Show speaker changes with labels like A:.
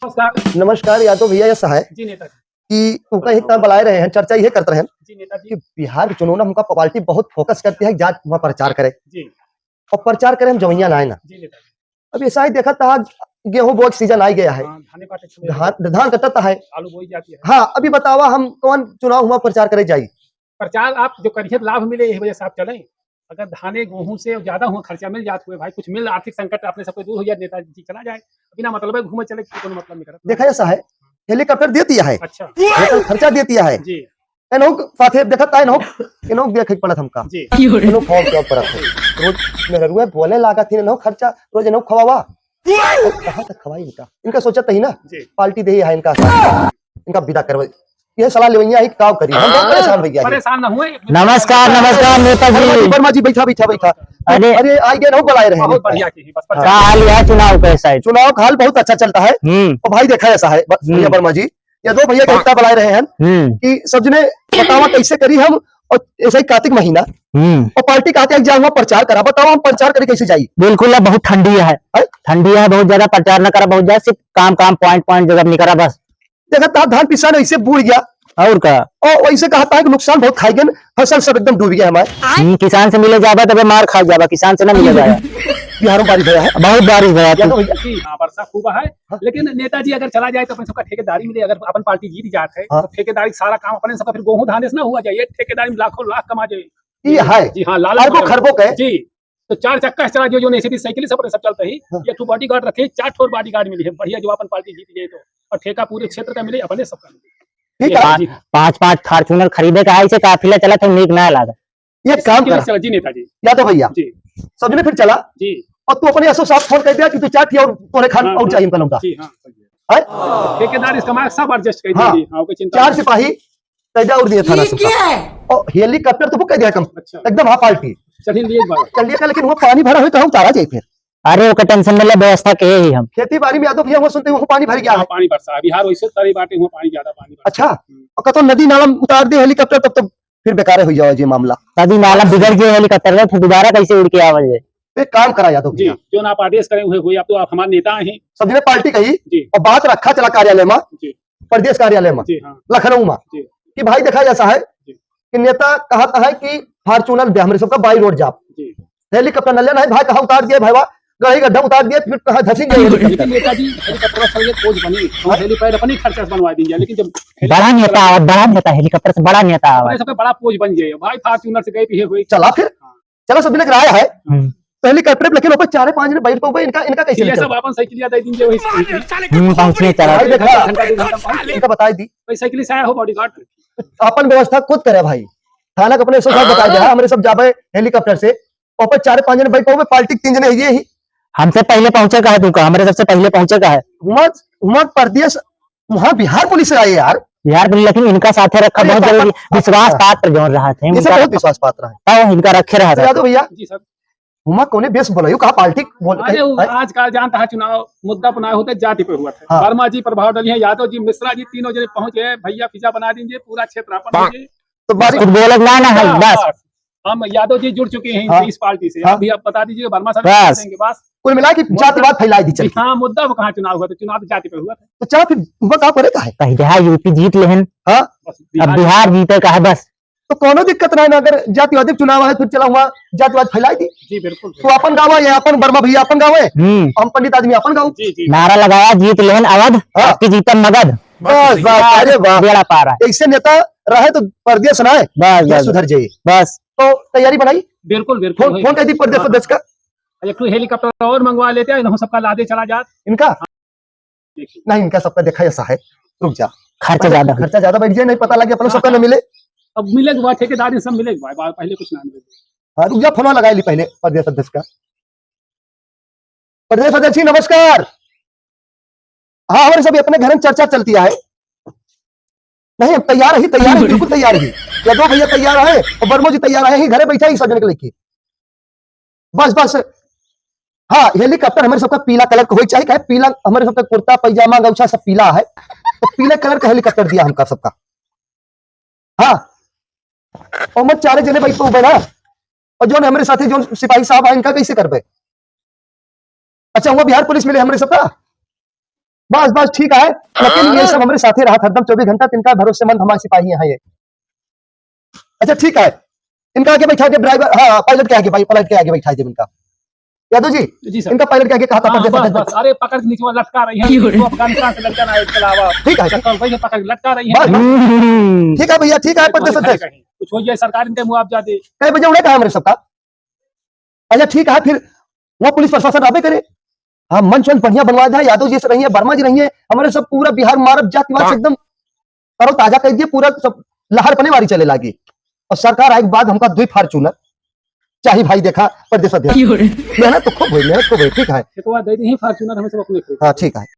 A: नमस्कार।
B: नमस्कार यादव भैया, ऐसा है
A: जी नेताजी।
B: कि उनका एक काम बुलाए रहे हैं, चर्चा ये करते रहे
A: जी नेताजी।
B: कि बिहार के चुनाव में हमका पार्टी बहुत फोकस करती है, जात वहाँ प्रचार करे
A: जी।
B: और प्रचार करे हम जवैया लाए ना।
A: जी नेताजी।
B: अब ऐसा ही देखा था, गेहूं बोई सीजन आ गया है,
A: हाँ, धाने काटे छुए
B: धान कटता है।
A: आलू बोई जाती है।
B: हाँ, अभी बतावा हम कौन चुनाव हुआ प्रचार करे जाई।
A: प्रचार आप जो करिए लाभ मिले यही वजह से आप चलें। अगर धाने गेहूं से ज्यादा हुआ खर्चा मिल जात हुए भाई कुछ मिल आर्थिक संकट अपने सबको दूर हो जाए नेताजी जी चला जाए बिना मतलब घूमे चले कोई मतलब नहीं करता।
B: देखा ऐसा है, हेलीकॉप्टर दे दिया है,
A: अच्छा।
B: लेकिन खर्चा दे दिया है।
A: जी।
B: एनोक साथे देखत है, एनोक देखे पड़त हमका।
A: जी।
B: एनोक फॉर्म क्या पड़त है, रोज मेहरुआ बोले लागत है, एनोक खर्चा रोज एनोक खवावा। कहाँ तक खवाई इनका सोचत ही ना,
A: जी।
B: पार्टी दे है इनका विदा करवे। ये सलाह लेवैया ही काव करी, हम बहुत परेशान भैया।
A: परेशान ना हुए।
C: नमस्कार नमस्कार नेताजी।
B: वर्मा जी बैठा बैठा बैठा।
C: अरे
B: अरे आई गए, बुलाए रहे
A: बहुत बढ़िया की बस
C: क्या हाल है, चुनाव कैसा है?
B: चुनाव का हाल बहुत अच्छा चलता है। और भाई देखा ऐसा है भैया वर्मा जी, या दो भैया का बुलाए रहे हैं कि सबने बतावा कैसे करी हम, और ऐसा ही कार्तिक महीना और पार्टी कहते जाऊंगा प्रचार करा, बताओ हम प्रचार करे कैसे जाई।
C: बिल्कुल अब बहुत ठंडी है बहुत ज्यादा प्रचार न करा, बहुत ज्यादा सिर्फ काम काम पॉइंट पॉइंट जगह नहीं करा बस।
B: देखा धान किसान ऐसे बूढ़ गया
C: और का,
B: और वैसे कहता है कि नुकसान बहुत खाई गए, फसल सब एकदम डूब गया हमारे।
C: किसान से मिले जावा तब मार खा जावा, किसान से ना मिले जाए।
B: बिहारों बारिश भया है,
C: बहुत बारिश भया
A: जी। हाँ, वर्षा खूब है। लेकिन नेताजी अगर चला जाए तो अपन सबका ठेकेदारी मिले, अगर अपन पार्टी जीत जात है तो ठेकेदारी सारा काम अपने सबका फिर गेहूं धान ना हुआ जाए, ठेकेदारी में लाखों लाख कमा जाए।
B: ये है
A: जी हाँ, लाल
B: अरबों खरबों के।
A: जी। तो चार चक्का चला जो ऐसी साइकिल सब चलता ही, ये टू बॉडी गार्ड रखे, 4 ठोर बॉडी गार्ड मिली है बढ़िया, जो अपन पार्टी जीत जाए तो, और ठेका पूरे क्षेत्र का मिले, अपने सबका मिले।
C: 5-5 फॉर्चूनर खरीदे का ऐसे काफिला चला था, नीक ना लगा।
B: ये काम करा
A: जी नेताजी,
B: या तो भैया
A: जी
B: सबने फिर चला
A: जी।
B: और तू अपने ऐसा साफ फोन कर दिया कि तू चाट और तोरे खान और चाहिए हमका लौटा।
A: जी हां, ठेकेदार इसका मार्ग सब एडजस्ट कर
B: हाँ,
A: दी। हां, कोई चिंता
B: 4 सिपाही तैजा उड़ दिए थाना सबका, और हेलीकॉप्टर तो बुक कर दिया एकदम। हाँ पार्टी
A: चलिए लिए एक बार
B: चलिए, लेकिन वो पानी भरा हुआ तो हम उतारा जाए फिर।
C: अरे वो टेंशन में व्यवस्था के ही हम
B: खेती बाड़ी में यादव भैया वो सुनते वो पानी भर गया है।
A: पानी बरसा है बिहार वैसे सारी बातें हुआ, पानी ज्यादा पानी बरसा।
B: अच्छा, और कतो नदी नाला में उतार दे हेलीकॉप्टर, तब तो फिर बेकार हो जाओ ये मामला।
C: नदी नाला बिगड़ गया, हेलीकॉप्टर में फिर दोबारा कैसे उड़ के आवाज।
B: एक काम करा यादव
A: जी, जो ना आप आदेश करें हुए, आप तो आप हमारे नेता हैं।
B: सबने पार्टी कही
A: जी,
B: और बात रखा चला कार्यालय में, प्रदेश कार्यालय में
A: जी हाँ,
B: लखनऊ में, कि भाई देखा जैसा है कि नेता कहता है कि फॉर्चूनर दे हमरे सबका बाई रोड जाप, हेलीकॉप्टर न लेना है भाई, कहा उतार दिए भाई, गढ़ी गड्ढा उतार दिए, फिर कहा धसी
A: लेकिन नेताजी हेलीकॉप्टर से खोज बनी, हेलीपैड अपनी खर्चा से बनवा दीजिए, लेकिन जब
C: बड़ा नेता हेलीकॉप्टर से बड़ा नेता
A: सबका बड़ा पोज बन जाए भाई, फॉर्चूनर से गए भी हुई
B: चला, फिर चला सबने कराया है तो हेलीकॉप्टर, लेकिन ऊपर 4-5 जने बैठ पाओगे, इनका कैसे
A: ये सब अपन साइकिल दे दीजिए वही
C: पहुंचने चला
B: इनका बता दी
A: भाई, साइकिल से आया हो बॉडीगार्ड,
B: अपन व्यवस्था खुद करे भाई, थाना को अपने सब बता दिया हमारे सब जावे हेलीकॉप्टर से, ऊपर 4-5 जने बैठ पाओगे, पार्टी 3 जने ये ही।
C: हमसे पहले पहुंचे का है तुमको, हमारे सबसे पहले पहुंचे का है
B: वहाँ प्रदेश, वहाँ बिहार पुलिस आए यार,
C: बिहार पुलिस, लेकिन इनका साथे रखा बहुत जरूरी, विश्वास पात्र जो रहा थे,
B: बहुत विश्वास पात्र है
C: इनका रखे रहा था।
B: तो भैया
A: जी सर,
B: हुमा कोने बेस बोला कहा पार्टी बोल
A: आज का जानता है चुनाव मुद्दा पुनाव होते जाति पे हुआ था। वर्मा जी प्रभाव डली है, यादव जी, मिश्रा जी, तीनों जने पहुंचे, भैया पिज्जा बना दीजिए, पूरा क्षेत्र अपन दीजिए
B: तो
C: बस
A: हम यादव जी जुड़ चुके हैं इस पार्टी से, अभी आप बता दीजिए वर्मा साहब देंगे बस।
B: कुल मिला के जातिवाद फैलाई दी चल।
A: हाँ, मुद्दा कहाँ चुनाव हुआ था, चुनाव तो जाति पे हुआ था,
B: तो चलो फिर बताओ करे का है
C: बिहार यूपी जीत लेहन, अब बिहार जीते का है बस,
B: तो कोनो दिक्कत नहीं ना, अगर जातिवादी चुनाव है फिर चला हुआ जातिवाद फैलाई दी।
A: जी बिल्कुल,
B: तो अपन गाँव है, अपन वर्मा भैया अपन गाँव है, हम पंडित आदमी अपन गाँव,
C: नारा लगाया जीत लेहन अवध, आपकी जीतन मगध,
B: बस बस, अरे वाह,
C: बेड़ा पार है।
B: ऐसे नेता रहे तो प्रदेश ना है बस सुधर जाइए बस। तो तैयारी बनाई,
A: बिल्कुल बिल्कुल,
B: फोन कर दी प्रदेश प्रदेश का,
A: एक हेलीकॉप्टर और मंगवा लेते हैं, सबका लादे चला जात
B: इनका नहीं, इनका सबका देखा ऐसा है, रुक जा,
C: खर्चा
B: ज्यादा बैठ जाए, नहीं पता लगे अपना सबका न मिले,
A: अब मिलेगा ठेकेदारी सब मिलेगा भाई, पहले कुछ ना मिले।
B: हाँ रुक जा, फोन लगा ली पहले प्रदेश अध्यक्ष का। प्रदेश अध्यक्ष जी नमस्कार। हाँ, हमारे सब अपने घर में चर्चा चलती है, नहीं हम तैयार ही बिल्कुल तैयार ही, या दो भैया तैयार है और वर्मा जी तैयार है, घरे बैठा ही सजने के लेके बस बस। हाँ, हेलीकॉप्टर हमारे सबका पीला कलर का हो चाहिए, पीला हमारे सबका कुर्ता पैजामा गौछा सब पीला है, तो पीले कलर का हेलीकॉप्टर दिया हमका सबका। हाँ, और मैं 4 जने बैठ पाऊँ ना, और जो हमारे साथी जो सिपाही साहब है इनका कैसे करबे। अच्छा, वो बिहार पुलिस मिले हमारे सबका, बस बस ठीक है, लेकिन ये सब हमारे साथ ही रहा हरदम 24 घंटा, तिनका भरोसेमंद हमारे सिपाही हैं ये। अच्छा ठीक है, इनका आगे बैठा के ड्राइवर, हाँ पायलट के आगे, भाई पायलट के आगे बैठा दे इनका। यादव जी
A: जी सर।
B: इनका पायलट के आगे कहा था
A: हाँ,
B: परदेश
A: बस
B: अध्यक्ष।
A: बस अरे पकड़ के नीचे वो लटका रही है, वो अफगानिस्तान से लड़का आया इसके अलावा
B: ठीक है
A: वही पकड़ के लटका रही
B: बस
A: है।
B: बस, ठीक है भैया, ठीक है प्रदेश अध्यक्ष।
A: कुछ हो जाए सरकार इनके मुआवजा दे।
B: कई बजे उन्हें कहा हमारे सबका। अच्छा ठीक है, फिर वो पुलिस प्रशासन आवे करे। हाँ मंच वंच बढ़िया बनवा दिया, यादव जी से रही है, वर्मा जी रही है, हमारे सब पूरा बिहार मानव जातिवाद से एकदम करो ताजा कर दिए, पूरा सब लहर पने वारी चले लगी। और सरकार आए के बाद हमका 2 फार्चूनर चाहिए भाई, देखा प्रदेश अध्यक्ष मेहनत तो खूब हुई, मेहनत खूब हुई। ठीक है
A: तो दे दी फॉर्च्यूनर हमें सब अपने
B: हाँ ठीक है।